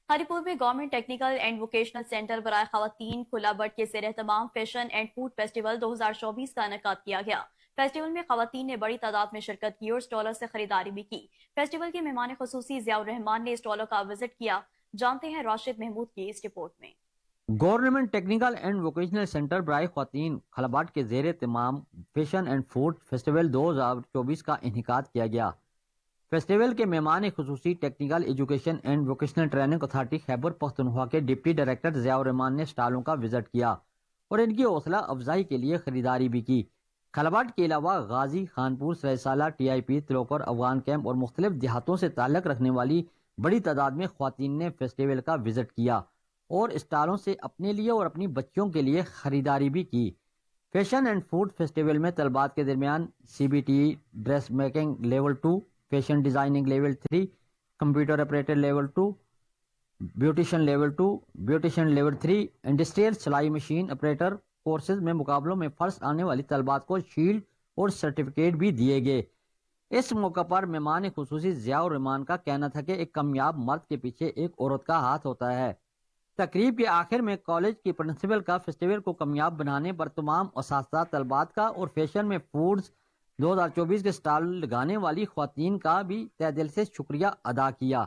ہری پور میں government technical and vocational centre برائے خواتین کھلا بٹ کے زیر اہتمام فیشن اینڈ فوڈ فیسٹیول 2024 کا انعقاد کیا گیا۔ فیسٹیول میں خواتین نے بڑی تعداد میں شرکت کی اور اسٹالر سے خریداری بھی کی۔ فیسٹیول کے مہمان خصوصی ضیاء الرحمان نے اسٹالوں کا وزٹ کیا۔ جانتے ہیں راشد محمود کی اس رپورٹ میں۔ Government technical and vocational centre برائے خواتین خلباٹ کے زیر اہتمام فیشن اینڈ فوڈ فیسٹیول 2024 کا انعقاد کیا گیا۔ فیسٹیول کے مہمان خصوصی technical education and vocational training authority Khyber Pakhtunkhwa کے ڈپٹی ڈائریکٹر ضیاء الرحمان نے اسٹالوں کا وزٹ کیا اور ان کی حوصلہ افزائی کے لیے خریداری بھی کی۔ خلباٹ کے علاوہ غازی، Khanpur, Sarai Saleh, T I P, Talokar, Afghan camp اور مختلف دیہاتوں سے تعلق رکھنے والی بڑی تعداد میں خواتین نے فیسٹیول کا وزٹ کیا اور اسٹالوں سے اپنے لیے اور اپنی بچیوں کے لیے خریداری بھی کی۔ فیشن اینڈ فوڈ فیسٹیول میں طلبات کے درمیان C B T, dress making level 2، fashion designing level 3، computer operator level 2، beautician level 2، beautician level 3، industrial سلائی مشین آپریٹر کورسز میں مقابلوں میں فرسٹ آنے والی طلبات کو شیلڈ اور سرٹیفکیٹ بھی دیے گئے۔ اس موقع پر مہمان خصوصی ضیاء الرحمان کا کہنا تھا کہ ایک کامیاب مرد کے پیچھے ایک عورت کا ہاتھ ہوتا ہے۔ تقریب کے آخر میں کالج کی پرنسپل کا فیسٹیول کو کامیاب بنانے پر تمام اساتذہ، طلبات کا اور فیشن میں فوڈز 2024 کے سٹال لگانے والی خواتین کا بھی تہ دل سے شکریہ ادا کیا۔